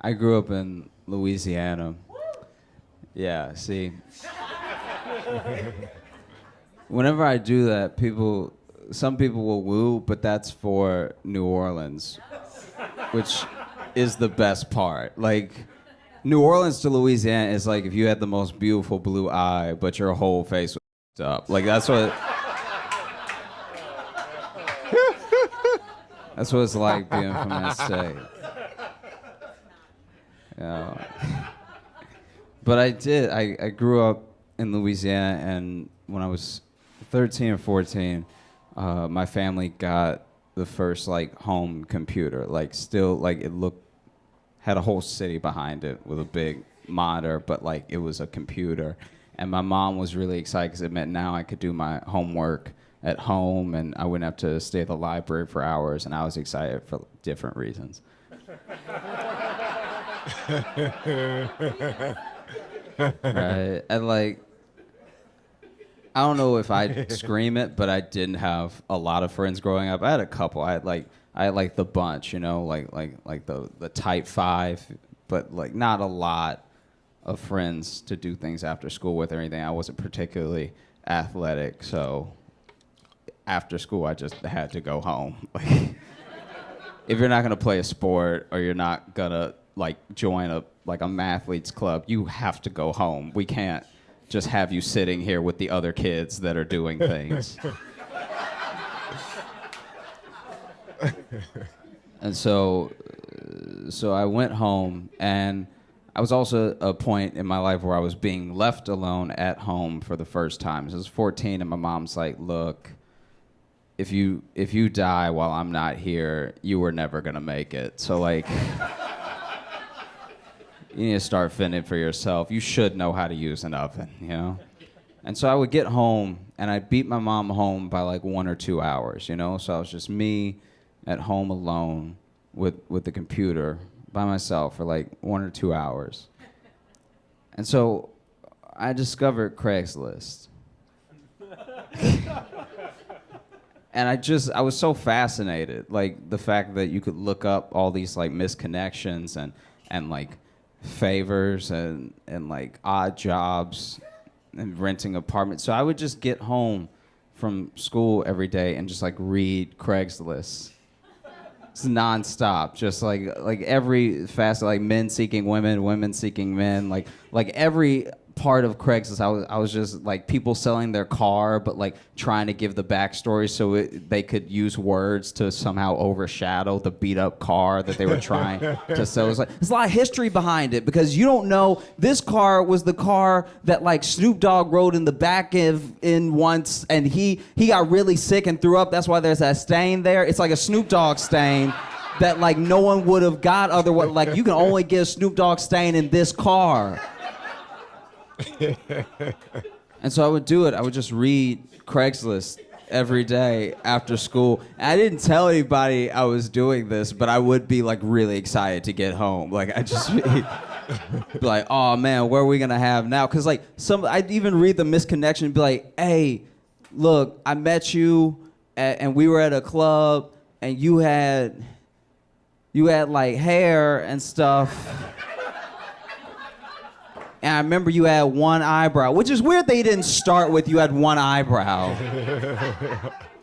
I grew up in Louisiana. Yeah, see. Whenever I do that, some people will woo, but that's for New Orleans, which is the best part. Like, New Orleans to Louisiana is like if you had the most beautiful blue eye, but your whole face was up. Like, that's what it's like being from that state. Yeah. But I grew up in Louisiana, and when I was 13 or 14, my family got the first like home computer. Like, still, like, had a whole city behind it with a big monitor, but like it was a computer. And my mom was really excited because it meant now I could do my homework at home and I wouldn't have to stay at the library for hours, and I was excited for different reasons. Right? And like, I don't know if I'd scream it, but I didn't have a lot of friends growing up. I had a couple. I had like the bunch, you know, like the type 5, but like not a lot of friends to do things after school with or anything. I wasn't particularly athletic, so after school I just had to go home. Like, if you're not gonna play a sport or you're not gonna like join a mathletes club, you have to go home. We can't just have you sitting here with the other kids that are doing things. And so I went home, and I was also at a point in my life where I was being left alone at home for the first time. So I was 14, and my mom's like, look, if you die while I'm not here, you were never gonna make it. So like, you need to start fending for yourself. You should know how to use an oven, you know? And so I would get home, and I'd beat my mom home by like 1 or 2 hours, you know? So I was just me at home alone with the computer by myself for like 1 or 2 hours. And so I discovered Craigslist. And I was so fascinated, like the fact that you could look up all these like misconnections and like favors and like odd jobs and renting apartments. So I would just get home from school every day and just like read Craigslist. It's nonstop, just like every facet, like men seeking women, women seeking men, like every part of Craigslist. I was just like people selling their car, but like trying to give the backstory so they could use words to somehow overshadow the beat up car that they were trying to sell. It's like there's a lot of history behind it, because you don't know this car was the car that like Snoop Dogg rode in the back in once, and he got really sick and threw up. That's why there's that stain there. It's like a Snoop Dogg stain that like no one would have got otherwise. Like, you can only get a Snoop Dogg stain in this car. And so I would do it. I would just read Craigslist every day after school. And I didn't tell anybody I was doing this, but I would be like really excited to get home. Like, I'd just be like, oh man, where are we gonna have now? Because like I'd even read the misconnection and be like, hey, look, I met you and we were at a club and you had like hair and stuff. And I remember you had one eyebrow, which is weird they didn't start with you had one eyebrow.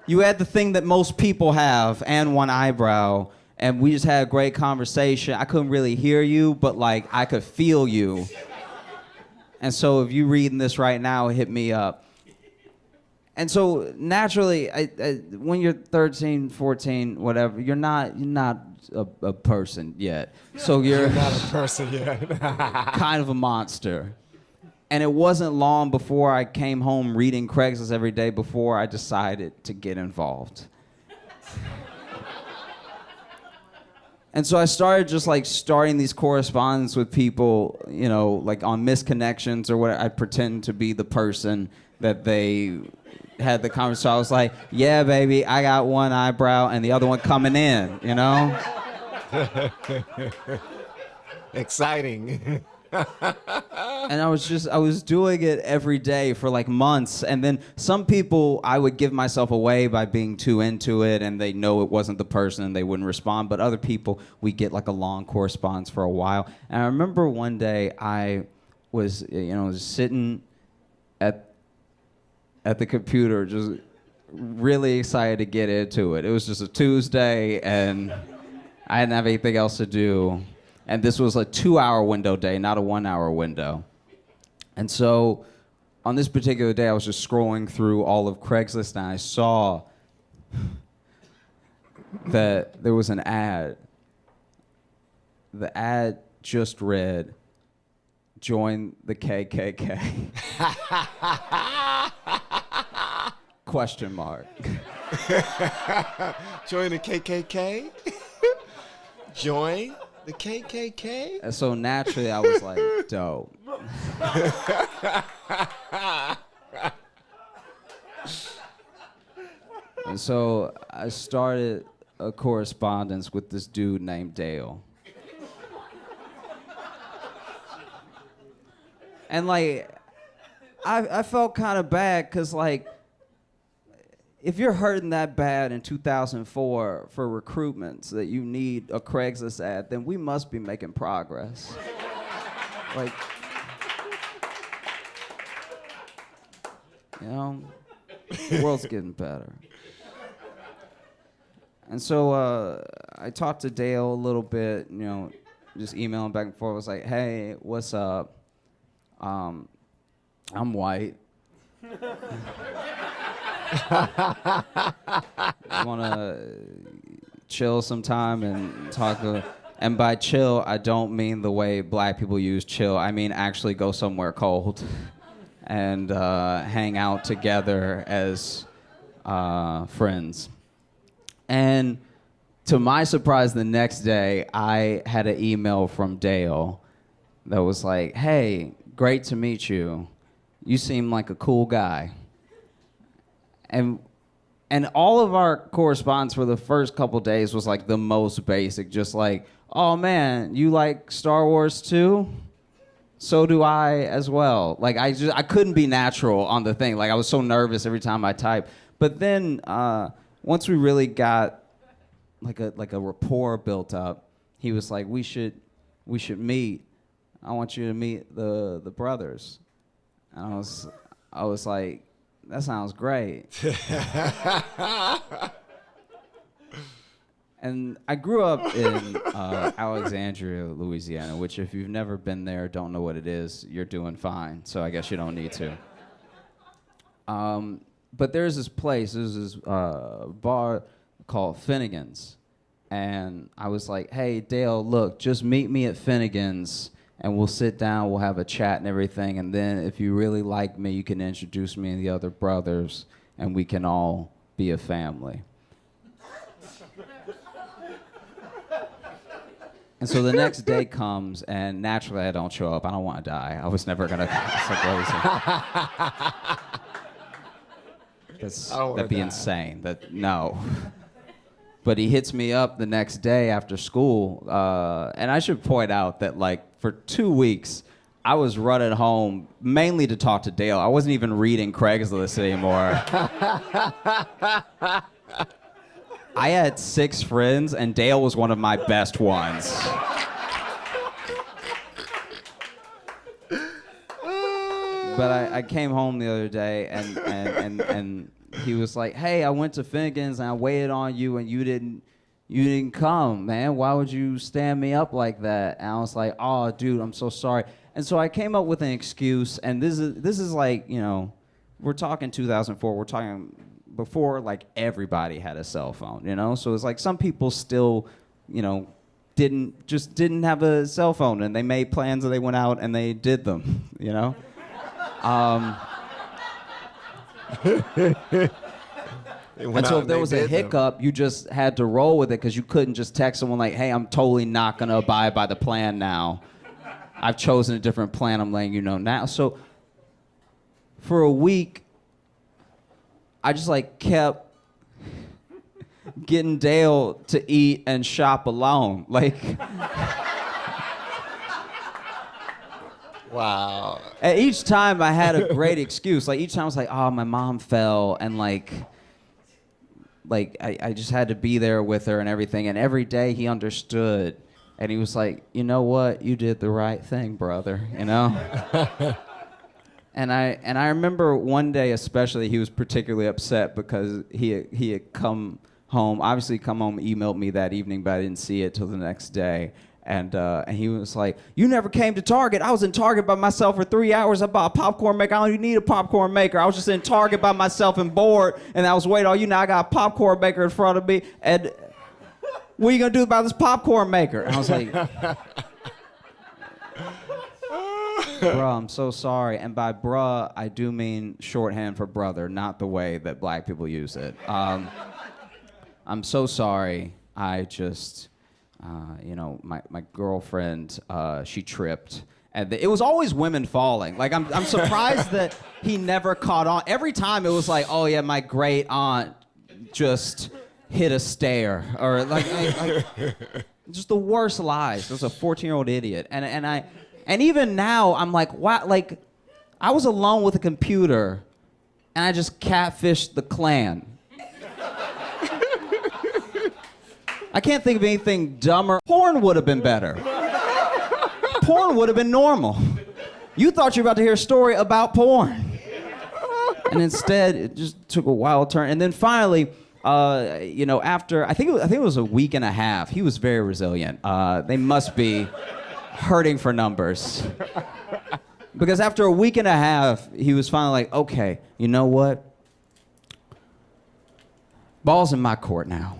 You had the thing that most people have and one eyebrow, and we just had a great conversation. I couldn't really hear you, but like I could feel you. And so if you reading this right now, hit me up. And so naturally, when you're 13, 14, whatever, you're not a person yet. So you're not a person yet. kind of a monster. And it wasn't long before I came home reading Craigslist every day before I decided to get involved. And so I started just like starting these correspondence with people, you know, like on misconnections or what. I'd pretend to be the person that they had the conversation. So I was like, yeah, baby, I got one eyebrow and the other one coming in, you know? Exciting. And I was doing it every day for like months. And then some people, I would give myself away by being too into it and they know it wasn't the person and they wouldn't respond. But other people, we get like a long correspondence for a while. And I remember one day I was, sitting at the computer, just really excited to get into it. It was just a Tuesday and I didn't have anything else to do. And this was a 2-hour window day, not a 1-hour window. And so on this particular day, I was just scrolling through all of Craigslist and I saw that there was an ad. The ad just read, "Join the KKK." Question mark. Join the KKK? Join the KKK? And so naturally I was like, dope. And so I started a correspondence with this dude named Dale. And like, I felt kind of bad because like, if you're hurting that bad in 2004 for recruitments that you need a Craigslist ad, then we must be making progress. Like, the world's getting better. And so I talked to Dale a little bit, just emailing back and forth. I was like, hey, what's up? I'm white. Want to chill sometime and talk. And by chill, I don't mean the way black people use chill. I mean actually go somewhere cold and hang out together as friends. And to my surprise, the next day, I had an email from Dale that was like, hey, great to meet you. You seem like a cool guy. And all of our correspondence for the first couple days was like the most basic, just like, oh man, you like Star Wars too? So do I as well. Like I couldn't be natural on the thing. Like I was so nervous every time I typed. But then once we really got like a rapport built up, he was like, we should meet. I want you to meet the brothers. And I was like, that sounds great. And I grew up in Alexandria, Louisiana, which if you've never been there, don't know what it is, you're doing fine. So I guess you don't need to. But there's this bar called Finnegan's. And I was like, hey, Dale, look, just meet me at Finnegan's and we'll sit down, we'll have a chat and everything. And then if you really like me, you can introduce me and the other brothers and we can all be a family. And so the next day comes, and naturally I don't show up. I don't want to die. I was never gonna. That'd be insane. No. But he hits me up the next day after school, and I should point out that like for 2 weeks I was running home mainly to talk to Dale. I wasn't even reading Craigslist anymore. I had 6 friends, and Dale was one of my best ones. But I came home the other day, and he was like, hey, I went to Finnegan's, and I waited on you, and you didn't come, man. Why would you stand me up like that? And I was like, oh, dude, I'm so sorry. And so I came up with an excuse, and this is like, we're talking 2004, we're talking before like everybody had a cell phone, So it's like some people still, didn't have a cell phone and they made plans and they went out and they did them, And so if there was a hiccup, you just had to roll with it because you couldn't just text someone like, hey, I'm totally not going to abide by the plan now. I've chosen a different plan. I'm letting you know now. So for a week, I just like kept getting Dale to eat and shop alone. Like, Wow. And each time I had a great excuse. Like each time I was like, oh, my mom fell, and like I just had to be there with her and everything. And every day he understood, and he was like, you know what, you did the right thing, brother. You know. And I remember one day especially he was particularly upset because he had come home, emailed me that evening, but I didn't see it till the next day. And he was like, you never came to Target. I was in Target by myself for 3 hours. I bought a popcorn maker. I don't even need a popcorn maker. I was just in Target by myself and bored, and I was waiting on you. Now I got a popcorn maker in front of me, and what are you going to do about this popcorn maker? And I was like, bruh, I'm so sorry. And by bruh, I do mean shorthand for brother, not the way that black people use it. I'm so sorry. I just... my girlfriend, she tripped. And it was always women falling. Like, I'm surprised that he never caught on. Every time it was like, oh, yeah, my great aunt just hit a stair. Or, like just the worst lies. There's a 14-year-old idiot. And even now, I'm like, wow, like, I was alone with a computer, and I just catfished the Klan. I can't think of anything dumber. Porn would have been better. Porn would have been normal. You thought you were about to hear a story about porn. And instead, it just took a wild turn. And then finally, after, I think it was a week and a half, he was very resilient. They must be hurting for numbers. Because after a week and a half, he was finally like, okay, you know what? Ball's in my court now.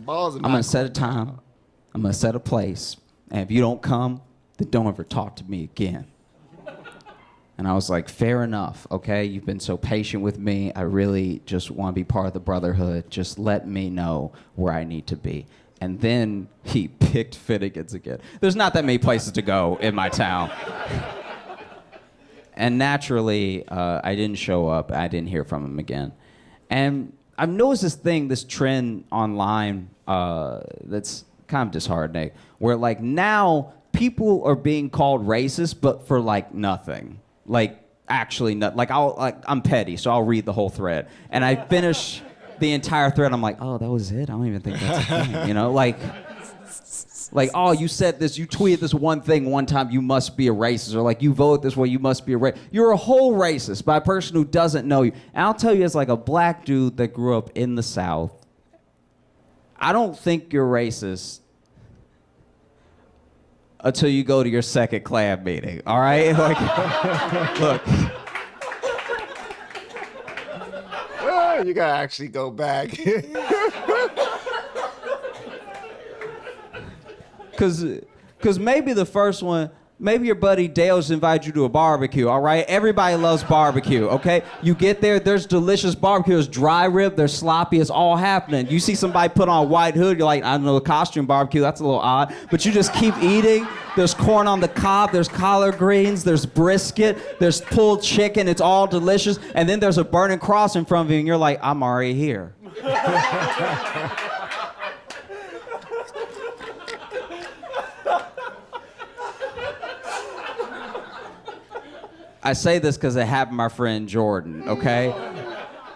I'm going to set a time. I'm going to set a place. And if you don't come, then don't ever talk to me again. And I was like, fair enough, okay? You've been so patient with me. I really just want to be part of the brotherhood. Just let me know where I need to be. And then he picked Finnegan's again. There's not that many places to go in my town. And naturally, I didn't show up. I didn't hear from him again. And I've noticed this trend online that's kind of disheartening, where like now people are being called racist, but for like nothing. Like actually not. Like I'm petty, so I'll read the whole thread, and I finish the entire thread. I'm like, oh, that was it. I don't even think that's a thing. You know, like, oh, you said this, you tweeted this one thing one time, you must be a racist. Or like, you voted this way, you must be a racist. You're a whole racist by a person who doesn't know you. And I'll tell you, as like a black dude that grew up in the South, I don't think you're racist until you go to your second Klan meeting, all right? Like, look. You gotta actually go back. Because maybe the first one, maybe your buddy Dale's invited you to a barbecue, all right? Everybody loves barbecue, okay? You get there, there's delicious barbecue. There's dry rib, there's sloppy, it's all happening. You see somebody put on a white hood, you're like, I don't know, a costume barbecue, that's a little odd. But you just keep eating. There's corn on the cob, there's collard greens, there's brisket, there's pulled chicken, it's all delicious. And then there's a burning cross in front of you, and you're like, I'm already here. I say this because it happened to my friend Jordan, okay?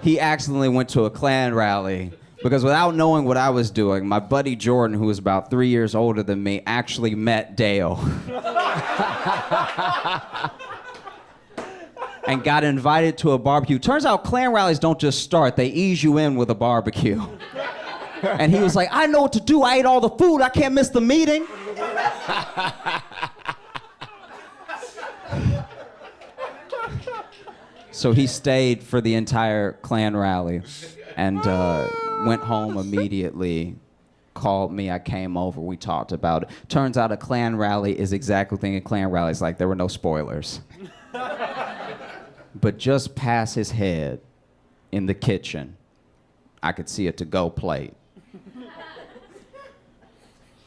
He accidentally went to a Klan rally because without knowing what I was doing, my buddy Jordan, who was about 3 years older than me, actually met Dale. And got invited to a barbecue. Turns out Klan rallies don't just start, they ease you in with a barbecue. And he was like, I know what to do, I ate all the food, I can't miss the meeting. So he stayed for the entire Klan rally and went home immediately, called me, I came over, we talked about it. Turns out a Klan rally is exactly what a Klan rally is like. There were no spoilers. But just past his head in the kitchen, I could see a to-go plate.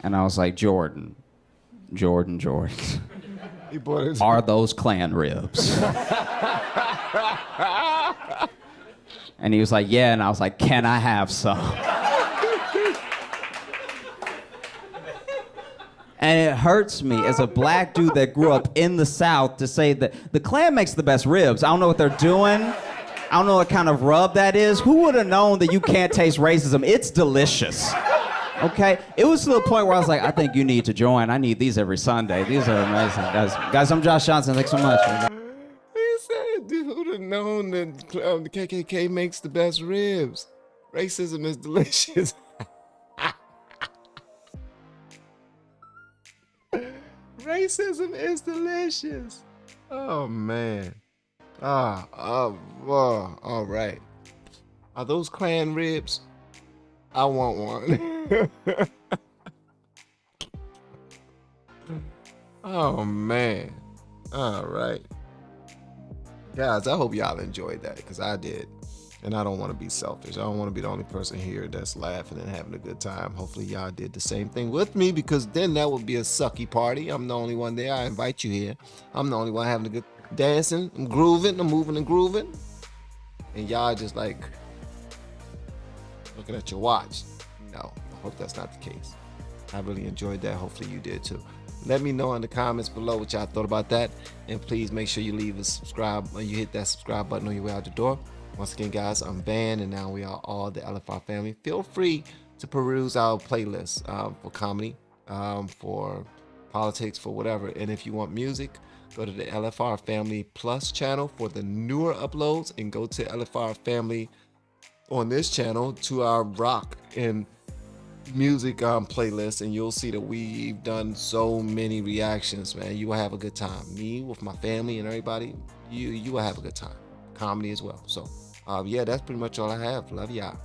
And I was like, Jordan. Are those Klan ribs? And he was like, yeah, and I was like, can I have some? And it hurts me as a black dude that grew up in the South to say that the Klan makes the best ribs. I don't know what they're doing. I don't know what kind of rub that is. Who would have known that you can't taste racism? It's delicious. Okay? It was to the point where I was like, I think you need to join. I need these every Sunday. These are amazing. Guys, I'm Josh Johnson. Thanks so much. He said, dude, who'd have known that the KKK makes the best ribs? Racism is delicious. Racism is delicious. Oh, man. All right. Are those Klan ribs? I want one. Oh, man. All right. Guys, I hope y'all enjoyed that because I did. And I don't want to be selfish. I don't want to be the only person here that's laughing and having a good time. Hopefully y'all did the same thing with me because then that would be a sucky party. I'm the only one there. I invite you here. I'm the only one having a good dancing. I'm grooving. I'm moving and grooving. And y'all just like looking at your watch. No, I hope that's not the case. I really enjoyed that. Hopefully you did too. Let me know in the comments below what y'all thought about that. And please make sure you leave a subscribe or you hit that subscribe button on your way out the door. Once again, guys, I'm Van, and now we are all the LFR family. Feel free to peruse our playlist for comedy, for politics, for whatever. And if you want music, go to the LFR Family Plus channel for the newer uploads, and go to LFR Family on this channel to our rock and music playlist, and you'll see that we've done so many reactions, man. You will have a good time. Me with my family and everybody, you will have a good time. Comedy as well. So yeah, that's pretty much all I have. Love y'all.